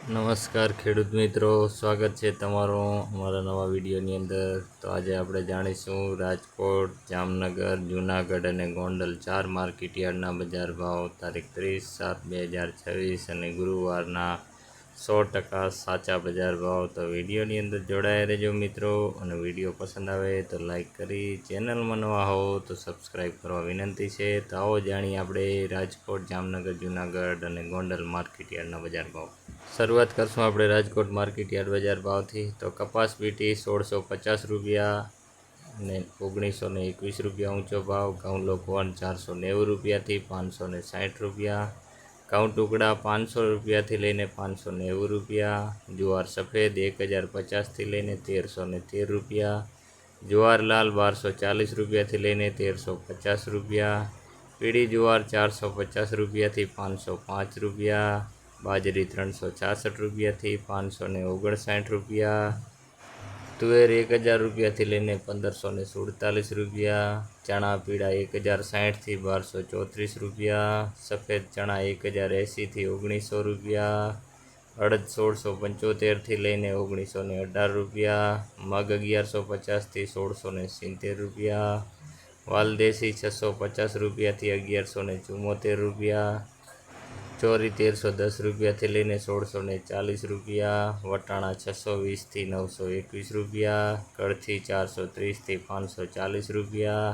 નમસ્કાર ખેડૂત મિત્રો, સ્વાગત છે તમારું અમારા નવા વિડીયોની અંદર. તો આજે આપણે જાણીશું રાજકોટ, જામનગર, જૂનાગઢ અને ગોંડલ 4 માર્કેટયાર્ડના બજાર ભાવ તારીખ 30/7/2026 અને ગુરુવારના 100% સાચા બજાર ભાવ. તો વિડીયોની અંદર જોડાયા રહેજો મિત્રો, અને વિડીયો પસંદ આવે તો લાઈક કરી, ચેનલમાં નવા હો તો સબસ્ક્રાઈબ કરવા વિનંતી છે. તો આવો જાણીએ આપણે રાજકોટ, જામનગર, જૂનાગઢ અને ગોંડલ માર્કેટયાર્ડના બજાર ભાવ. શરૂઆત કરશું આપણે રાજકોટ માર્કેટયાર્ડ બજાર ભાવથી. તો કપાસ બીટી 1650 રૂપિયા અને 1921 રૂપિયા ઊંચો ભાવ. ઘઉં લોકવન 490 રૂપિયાથી 560 રૂપિયા. ઘઉં ટુકડા 500 રૂપિયાથી લઈને 590 રૂપિયા. જુવાર સફેદ 1050થી લઈને 1313 રૂપિયા. જુવાર લાલ 1240 રૂપિયાથી લઈને 1350 રૂપિયા. પીળી જુવાર 450 રૂપિયાથી 505 રૂપિયા. બાજરી 366 રૂપિયાથી 559 રૂપિયા. તુવેર 1000 રૂપિયાથી લઈને 1547 રૂપિયા. ચણા પીળા 1060થી 1234 રૂપિયા. સફેદ ચણા 1080થી 1900 રૂપિયા. અડદ 1675થી લઈને 1918 રૂપિયા. મગ 1150થી 1670 રૂપિયા. વાલદેશી 650 રૂપિયાથી 1174 રૂપિયા. ચોરી 1310 રૂપિયાથી લઈને 1640 રૂપિયા. વટાણા 620થી 921 રૂપિયા. કળથી 430થી 540 રૂપિયા.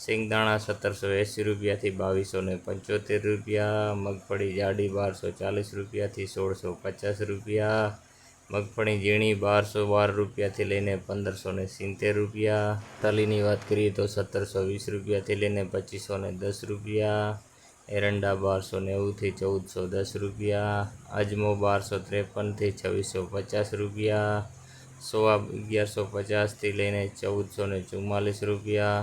સિંગદાણા 1780 રૂપિયાથી 2275 રૂપિયા. મગફળી જાડી 1240 રૂપિયાથી 1650 રૂપિયા. મગફળી ઝીણી 1212 રૂપિયાથી લઈને 1570 રૂપિયા. તલીની વાત કરીએ તો 1720 રૂપિયાથી લઈને 2510 રૂપિયા. એરંડા 1290થી 1410 રૂપિયા. અજમો 1253થી 2650 રૂપિયા. સોવા 1150થી લઈને 1444 રૂપિયા.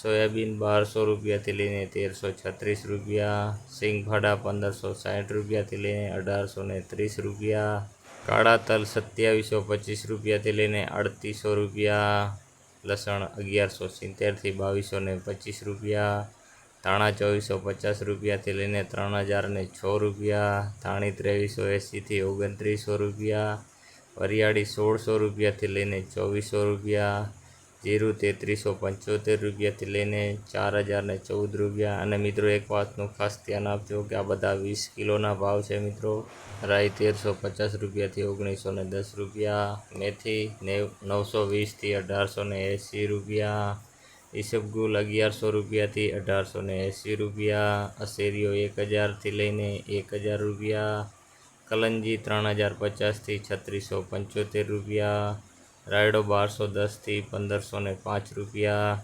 સોયાબીન 1200 રૂપિયાથી લઈને 1336 રૂપિયા. સિંગભાડા 1560 રૂપિયાથી લઈને 1830 રૂપિયા. કાળા તલ 2725 રૂપિયાથી લઈને 3800 રૂપિયા. લસણ 1170થી 2225 રૂપિયા. ધાણા 2450 રૂપિયાથી લઈને 3006 રૂપિયા. ધાણી 2380થી 2900 રૂપિયા. વરિયાળી 1600 રૂપિયાથી લઈને 2400 રૂપિયા. જીરું 3375 રૂપિયાથી લઈને 4014 રૂપિયા. અને મિત્રો એક વાતનું ખાસ ધ્યાન આપજો કે આ બધા 20 કિલોના ભાવ છે મિત્રો. રાઈ 1350 રૂપિયાથી 1910 રૂપિયા. મેથી 920થી 1880 રૂપિયા. ઈસબગુલ 1100 રૂપિયાથી 1880 રૂપિયા. અશેરીઓ 1000થી લઈને 1000 રૂપિયા. કલંજી 3050થી 3675 રૂપિયા. રાયડો 1210થી 1505 રૂપિયા.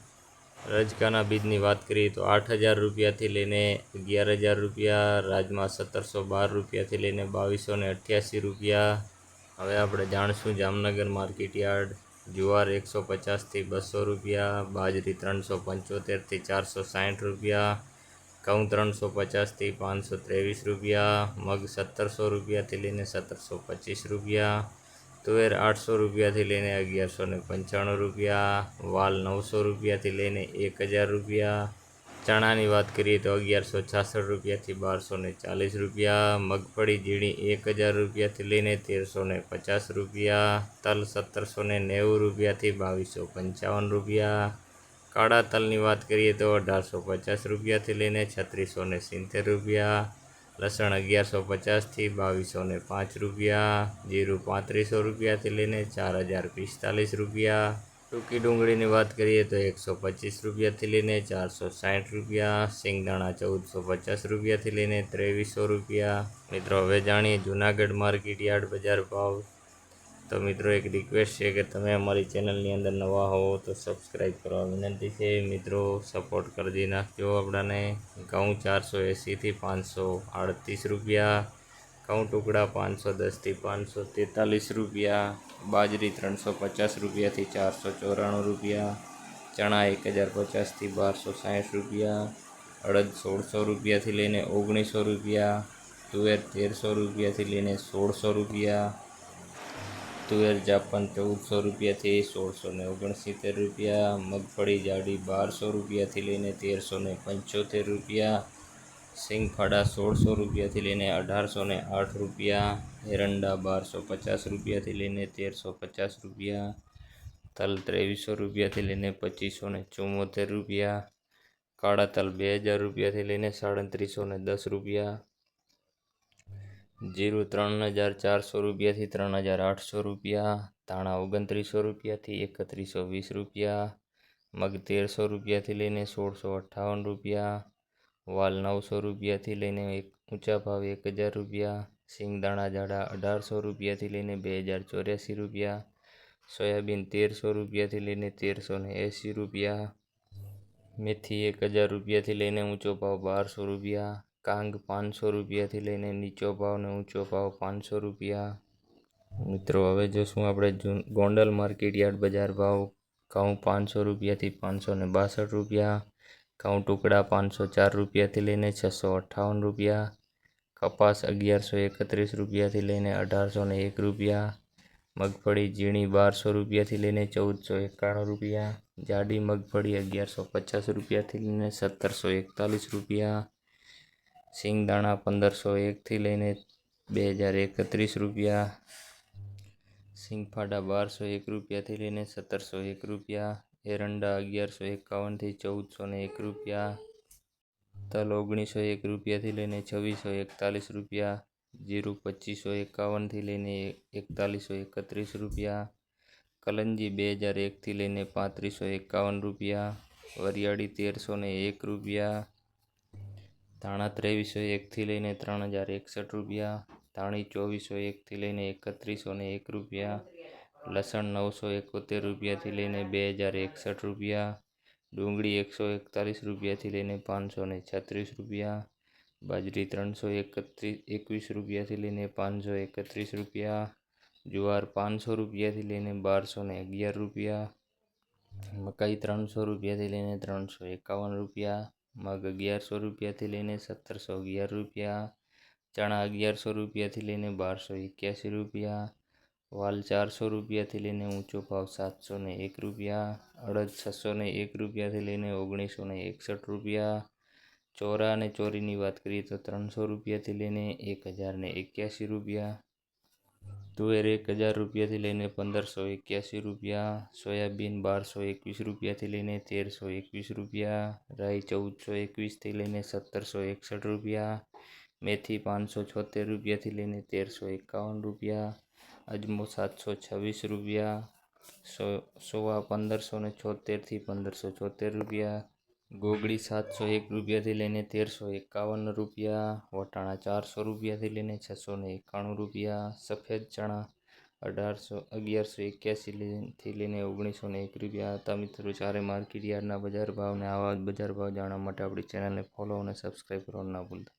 રજકાના બીજની વાત કરીએ તો 8000 રૂપિયાથી લઈને 11000 રૂપિયા. રાજમા 1712 રૂપિયાથી લઈને 2288 રૂપિયા. હવે આપણે જાણીશું જામનગર માર્કેટયાર્ડ. જુવાર 150થી 200 રૂપિયા. બાજરી 375થી 460 રૂપિયા. ઘઉં 350થી 523 રૂપિયા. મગ 1700 રૂપિયાથી લઈને 1725 રૂપિયા. તુવેર 800 રૂપિયાથી લઈને 1195 રૂપિયા. વાલ 900 રૂપિયાથી લઈને 1000 રૂપિયા. ચણાની વાત કરીએ તો 1166 રૂપિયાથી 1240 રૂપિયા. મગફળી ઝીણી 1000 રૂપિયાથી લઈને 1350 રૂપિયા. તલ 1790 રૂપિયાથી 2255 રૂપિયા. કાળા તલની વાત કરીએ તો 1850 રૂપિયાથી લઈને 3670 રૂપિયા. લસણ 1150થી 2205 રૂપિયા. જીરું 3500 રૂપિયાથી લઈને 4045 રૂપિયા. ટૂંકી ડુંગળીની વાત કરીએ તો 125 રૂપિયાથી લઈને 460 રૂપિયા. સિંગદાણા 1450 રૂપિયાથી લઈને 2300 રૂપિયા. મિત્રો હવે જાણીએ જૂનાગઢ માર્કેટયાર્ડ બજાર ભાવ. તો મિત્રો એક રિક્વેસ્ટ છે કે તમે અમારી ચેનલની અંદર નવા હો તો સબસ્ક્રાઈબ કરવા વિનંતી છે. મિત્રો સપોર્ટ કરી નાખજો આપણાને. ઘઉં 480થી 538 રૂપિયા. ઘઉં ટુકડા 510થી 543 રૂપિયા. બાજરી 350 રૂપિયાથી 494 રૂપિયા. ચણા 1050થી 1260 રૂપિયા. અડદ 1600 રૂપિયાથી લઈને 1900 રૂપિયા. તુવેર 1300 રૂપિયાથી લઈને 1600 રૂપિયા. તુવેર જાપન 1400 રૂપિયાથી 1669 રૂપિયા. મગફળી જાડી 1200 રૂપિયાથી લઈને 1375 રૂપિયા. સિંગફાડા 1600 રૂપિયાથી લઈને 1808 રૂપિયા, એરંડા 1250 રૂપિયાથી લઈને 1350 રૂપિયા, તલ 2300 રૂપિયાથી લઈને 2574 રૂપિયા, કાળા તલ 2000 રૂપિયાથી લઈને 3710 રૂપિયા, જીરું 3400 રૂપિયાથી 3800 રૂપિયા, ધાણા 2900 રૂપિયાથી 3120 રૂપિયા, મગ 1300 રૂપિયાથી લઈને 1658 રૂપિયા, વાલ 900 રૂપિયાથી લઈને ઊંચા ભાવ 1000 રૂપિયા, સિંગદાણા જાડા 1800 રૂપિયાથી લઈને 2084 રૂપિયા, સોયાબીન 1300 રૂપિયાથી લઈને 1380 રૂપિયા, મેથી 1000 રૂપિયાથી લઈને ઊંચો ભાવ 1200 રૂપિયા, કાંગ 500 રૂપિયાથી લઈને નીચો ભાવ ને ઊંચો ભાવ 500 રૂપિયા। મિત્રો હવે જોશું આપણે ગોંડલ માર્કેટ યાર્ડ બજાર ભાવ। ઘઉં 500 રૂપિયાથી 562 રૂપિયા, ઘઉં ટુકડા 504 રૂપિયાથી લઈને 658 રૂપિયા, કપાસ 1131 રૂપિયાથી લઈને 1801 રૂપિયા, મગફળી ઝીણી 1200 રૂપિયાથી લઈને 1491 રૂપિયા, જાડી મગફળી 1150 રૂપિયાથી લઈને 1741 રૂપિયા, સિંગદાણા 1501થી લઈને 2031 રૂપિયા, સિંગફાડા 1201 રૂપિયાથી લઈને 1701 રૂપિયા, એરંડા 1151થી 1401 રૂપિયા, તલ 1901 રૂપિયાથી લઈને 2641 રૂપિયા, જીરું 2551થી લઈને 4131 રૂપિયા, કલંજી 2001થી લઈને 3551 રૂપિયા, વરિયાળી 1301 રૂપિયા, ધાણા 2301થી લઈને 3061 રૂપિયા, ધાણી 2401થી લઈને 3101 રૂપિયા, લસણ 971 રૂપિયાથી લઈને 2061 રૂપિયા, ડુંગળી 141 રૂપિયાથી લઈને 536 રૂપિયા, બાજરી 321 રૂપિયાથી લઈને 531 રૂપિયા, જુવાર 500 રૂપિયાથી લઈને 1211 રૂપિયા, મકાઈ 300 રૂપિયાથી લઈને 351 રૂપિયા, મગ 1100 રૂપિયાથી લઈને 1711 રૂપિયા, ચણા 1100 રૂપિયાથી લઈને 1281 રૂપિયા, વાલ 400 રૂપિયાથી લઈને ઊંચો ભાવ 701 રૂપિયા, અડદ 601 રૂપિયાથી લઈને 1961 રૂપિયા, ચોરા અને ચોરીની વાત કરીએ તો 300 રૂપિયાથી લઈને 1081 રૂપિયા, તુવેર 1000 રૂપિયાથી લઈને 1581 રૂપિયા, સોયાબીન 1221 રૂપિયાથી લઈને 1321 રૂપિયા, રાઈ 1421થી લઈને 1761 રૂપિયા, મેથી 576 રૂપિયાથી લઈને 1351 રૂપિયા, અજમો 726 રૂપિયા, સોવા 1576થી 1576 રૂપિયા, ગોગડી 701 રૂપિયાથી લઈને 1351 રૂપિયા, વટાણા 400 રૂપિયાથી લઈને 691 રૂપિયા, સફેદ ચણા 1181થી લઈને 1901 રૂપિયા હતા। મિત્રો ચારે માર્કેટ યાર્ડના બજાર ભાવ ને આવા બજાર ભાવ જાણવા માટે આપણી ચેનલને ફોલો અને સબસ્ક્રાઈબ કરવાનું ના ભૂલતા।